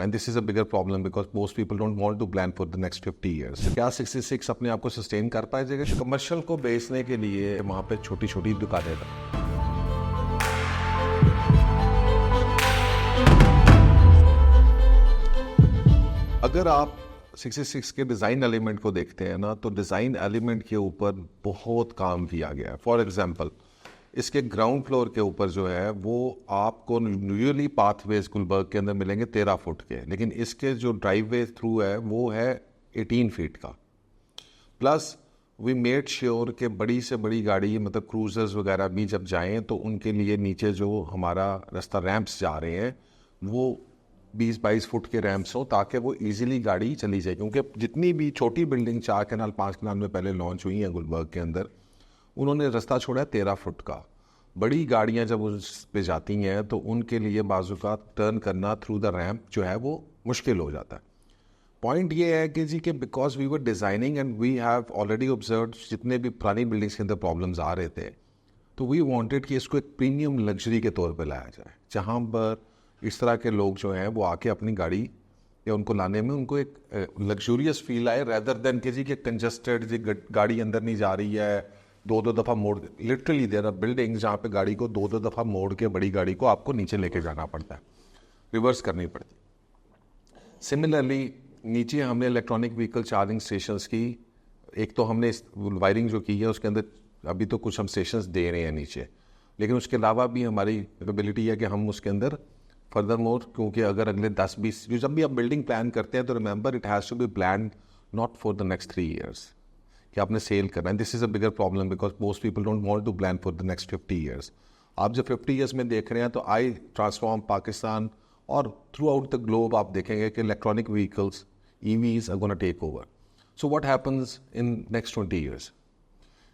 And this is a bigger problem because most people don't want to plan for the next 50 years. क्या 66 अपने आप को sustain कर पाएगा? कमर्शियल को बेचने के लिए वहाँ पे छोटी छोटी दुकानें हैं। अगर आप 66 के डिज़ाइन एलिमेंट को देखते हैं ना, तो डिज़ाइन एलिमेंट के ऊपर बहुत काम किया गया है। फॉर एग्जांपल, इसके ग्राउंड फ्लोर के ऊपर जो है वो आपको यूजुअली पाथवेज गुलबर्ग के अंदर मिलेंगे 13 फुट के, लेकिन इसके जो ड्राइववे थ्रू है वो है 18 फीट का। प्लस वी मेड श्योर कि बड़ी से बड़ी गाड़ी मतलब क्रूजर्स वगैरह भी जब जाएं तो उनके लिए नीचे जो हमारा रास्ता रैंप्स जा रहे हैं वो 20-22 फुट के रैंप्स हो, ताकि वो इजीली गाड़ी चली जाए। क्योंकि जितनी भी छोटी बिल्डिंग 4 कनाल 5 कनाल में पहले लॉन्च हुई हैं गुलबर्ग के अंदर, उन्होंने रास्ता छोड़ा है 13 फुट का। बड़ी गाड़ियां जब उस पे जाती हैं तो उनके लिए बाजू का टर्न करना थ्रू द रैम्प जो है वो मुश्किल हो जाता है। पॉइंट ये है कि जी कि because we were designing and we have already observe जितने भी पुरानी बिल्डिंग्स के अंदर प्रॉब्लम्स आ रहे थे, तो वी वांटेड कि इसको एक प्रीमियम लग्जरी के तौर पे लाया जाए, जहाँ पर इस तरह के लोग जो हैं वो आके अपनी गाड़ी या उनको लाने में उनको एक लग्जूरियस फील आए, रेदर देन कि जी कि कंजस्टेड जी गाड़ी अंदर नहीं जा रही है, दो दफ़ा मोड़। लिटरली देयर आर बिल्डिंग्स जहाँ पे गाड़ी को दो दफ़ा मोड़ के बड़ी गाड़ी को आपको नीचे लेके जाना पड़ता है, रिवर्स करनी पड़ती। सिमिलरली नीचे हमने इलेक्ट्रॉनिक व्हीकल चार्जिंग स्टेशंस की, एक तो हमने वायरिंग जो की है उसके अंदर अभी तो कुछ हम स्टेशंस दे रहे हैं नीचे, लेकिन उसके अलावा भी हमारी कैपेबिलिटी है कि हम उसके अंदर फर्दर मोर, क्योंकि अगर अगले 10-20 जब भी आप बिल्डिंग प्लान करते हैं तो remember it has to be plan not for the next 3 years कि आपने सेल करना है। This is a bigger problem because most people don't want to plan for the next 50 years. आप जब 50 ईयर्स में देख रहे हैं तो आई ट्रांसफॉर्म पाकिस्तान और थ्रू आउट द ग्लोब आप देखेंगे कि electronic vehicles EVs are going to take over. So what happens in next 20 years?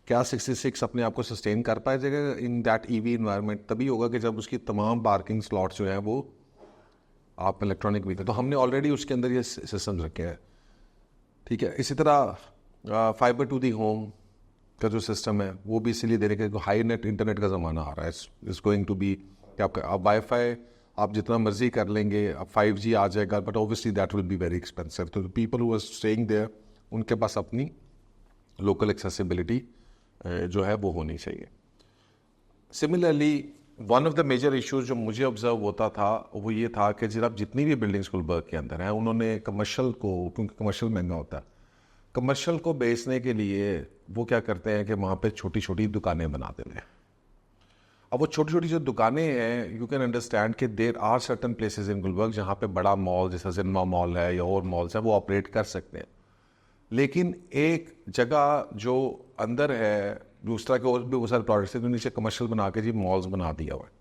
क्या 66 अपने आप को सस्टेन कर पाएगा इन दैट EV इन्वायरमेंट? तभी होगा कि जब उसकी तमाम पार्किंग स्लॉट्स जो हैं वो आप इलेक्ट्रॉनिक व्हीकल, तो हमने ऑलरेडी उसके अंदर ये सिस्टम रखे हैं। ठीक है, इसी तरह फाइबर टू दी होम का जो सिस्टम है वो भी इसीलिए देने के हाई नेट इंटरनेट का ज़माना आ रहा है। इट्स गोइंग टू बी कि आपका आप वाईफाई आप जितना मर्जी कर लेंगे, अब 5G आ जाएगा, but obviously that will be very expensive. तो people who are staying there उनके पास अपनी लोकल एक्सेसिबिलिटी जो है वो होनी चाहिए। Similarly one of the major issues जो मुझे ऑब्जर्व होता था वो ये था कि जब जितनी भी बिल्डिंग्स गुलबर्ग के अंदर हैं उन्होंने कमर्शियल को, क्योंकि कमर्शियल महंगा होता है, कमर्शियल को बेचने के लिए वो क्या करते हैं कि वहाँ पे छोटी छोटी दुकानें बना देते हैं। अब वो छोटी छोटी जो दुकानें हैं, यू कैन अंडरस्टैंड कि there are certain places in Gulberg जहाँ पे बड़ा मॉल जैसा सिनेमा मॉल है या और मॉल्स हैं वो ऑपरेट कर सकते हैं, लेकिन एक जगह जो अंदर है दूसरा के और भी बहुत सारे प्रोडक्ट्स हैं जो नीचे कमर्शियल बना के जी मॉल्स बना दिया हुआ है,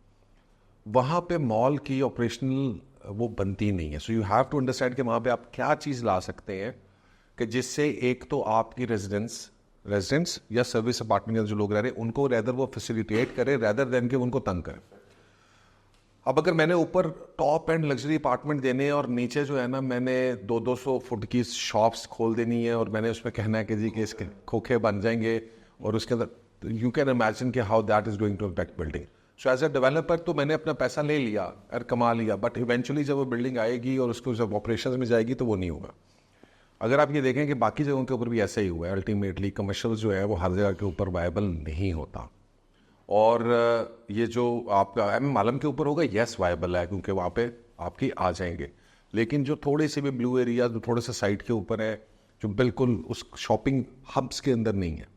वहाँ पे मॉल की ऑपरेशनल वो बनती नहीं है। So you have to understand कि वहाँ पे आप क्या चीज़ ला सकते हैं कि जिससे एक तो आपकी रेजिडेंट्स या सर्विस अपार्टमेंट के जो लोग रह रहे हैं उनको रेदर वो फैसिलिटेट करे रेदर देन के उनको तंग करे। अब अगर मैंने ऊपर टॉप एंड लग्जरी अपार्टमेंट देने और नीचे जो है ना मैंने 200-200 फुट की शॉप्स खोल देनी है और मैंने उसमें कहना है कि जी कि इसके खोखे बन जाएंगे और उसके अंदर यू कैन इमेजिन कि how that is going to impact building. So as a developer तो मैंने अपना पैसा ले लिया और कमा लिया, बट इवेंचुअली जब वो बिल्डिंग आएगी और उसको जब ऑपरेशन में जाएगी तो वो नहीं होगा। अगर आप ये देखें कि बाकी जगहों के ऊपर भी ऐसा ही हुआ है, अल्टीमेटली कमर्शियल जो है वो हर जगह के ऊपर वायबल नहीं होता। और ये जो आपका मालम के ऊपर होगा, यस वायबल है क्योंकि वहाँ पे आपकी आ जाएंगे, लेकिन जो थोड़े से भी ब्लू एरिया जो थोड़े से साइड के ऊपर है जो बिल्कुल उस शॉपिंग हब्स के अंदर नहीं है,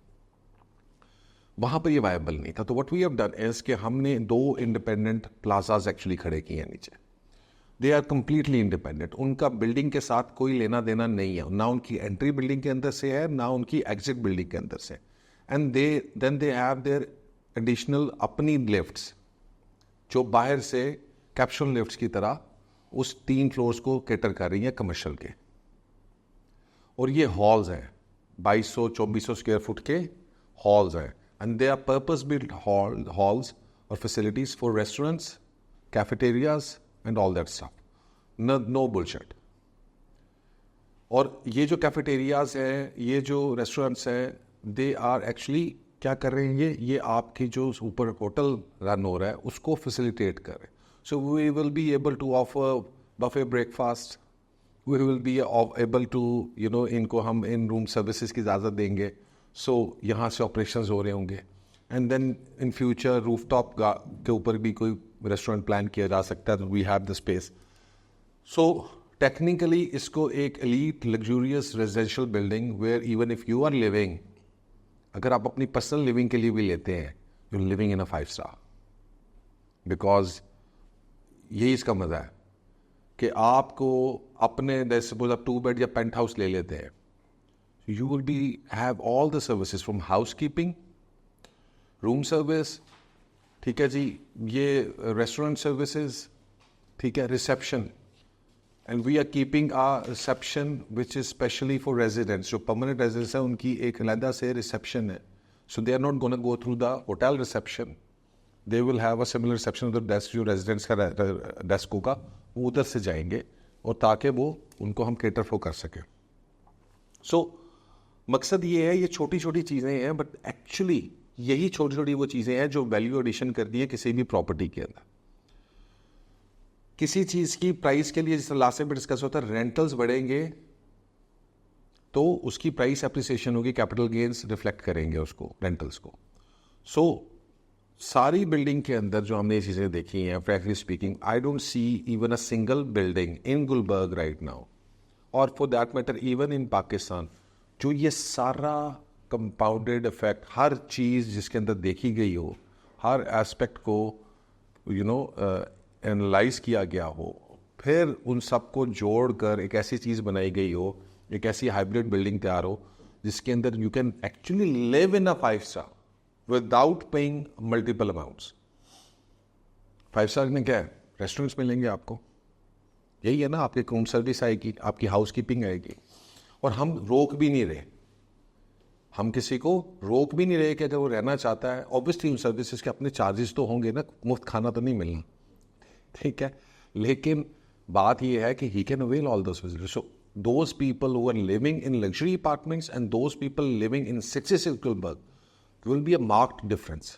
वहाँ पर ये वायबल नहीं था। तो what we have done is कि हमने 2 इंडिपेंडेंट प्लाजाज एक्चुअली खड़े किए हैं नीचे। दे आर कम्प्लीटली इंडिपेंडेंट, उनका बिल्डिंग के साथ कोई लेना देना नहीं है, ना उनकी एंट्री बिल्डिंग के अंदर से है ना उनकी एग्जिट बिल्डिंग के अंदर से। And they have their additional अपनी लिफ्ट्स जो बाहर से कैप्सूल लिफ्ट्स की तरह उस 3 फ्लोर्स को कैटर कर रही हैं कमर्शियल के। और ये हॉल्स हैं 2200-2400 स्क्वायर फुट के हॉल्स हैं, and they are purpose built halls और facilities for restaurants, cafeterias and all that stuff. No bullshit. और ये जो कैफेटेरियाज हैं, ये जो रेस्टोरेंट्स हैं, दे आर एक्चुअली क्या कर रहे हैं, ये आपकी जो ऊपर होटल रन हो रहा है उसको फैसिलिटेट कर रहे हैं। So we will be able to offer buffet breakfast, we will be able to इनको हम इन रूम सर्विसेज की इजाज़त देंगे, सो यहाँ से ऑपरेशंस हो रहे होंगे, and then in future rooftop के ऊपर भी कोई रेस्टोरेंट प्लान किया जा सकता है, तो we have the space. So technically इसको एक elite luxurious residential building where even if you are living, अगर आप अपनी पर्सनल लिविंग के लिए भी लेते हैं, you living in a 5 star, because यही इसका मज़ा है कि आपको अपने सपोज आप 2 बेड या पेंट हाउस ले लेते हैं, you will be have all the services from housekeeping, room service, ठीक है जी, ये रेस्टोरेंट सर्विसेज, ठीक है, reception, and we are keeping a reception which is specially for residents. जो परमानेंट रेजिडेंट्स है उनकी एक अलहदा से रिसेप्शन है, so they are not gonna go through the hotel reception, they will have a similar reception उधर desk, जो residents का डेस्क होगा वो उधर से जाएंगे, और ताकि वो उनको हम केटर फॉर कर सकें. सो मकसद ये है, ये छोटी छोटी चीज़ें हैं, बट एक्चुअली यही छोटी छोटी वो चीज़ें हैं जो वैल्यू एडिशन करती है किसी भी प्रॉपर्टी के अंदर. किसी चीज़ की प्राइस के लिए, जैसे लास्ट में डिस्कस होता है, रेंटल्स बढ़ेंगे तो उसकी प्राइस एप्रिसिएशन होगी, कैपिटल गेन्स रिफ्लेक्ट करेंगे उसको, रेंटल्स को. सो सारी बिल्डिंग के अंदर जो हमने ये चीज़ें देखी हैं, frankly speaking, I don't see even a single building in Gulberg right now, और for that matter even in Pakistan, जो ये सारा कंपाउंडेड इफेक्ट, हर चीज़ जिसके अंदर देखी गई हो, हर एस्पेक्ट को एनालाइज किया गया हो, फिर उन सबको जोड़कर एक ऐसी चीज़ बनाई गई हो, एक ऐसी हाइब्रिड बिल्डिंग तैयार हो जिसके अंदर you can actually live in a 5 star without paying multiple amounts. 5 star में क्या है, रेस्टोरेंट्स मिलेंगे आपको, यही है ना, आपके रूम सर्विस आएगी, आपकी हाउस कीपिंग आएगी, और हम रोक भी नहीं रहे, हम किसी को रोक भी नहीं रहे कि अगर वो रहना चाहता है, ऑब्वियसली उन सर्विसेज के अपने चार्जेस तो होंगे ना, मुफ्त खाना तो नहीं मिलना, ठीक है, लेकिन बात ये है कि he can avail all those facilities. So those people who are living in luxury apartments and those people living in 66 Gulberg will be a marked difference.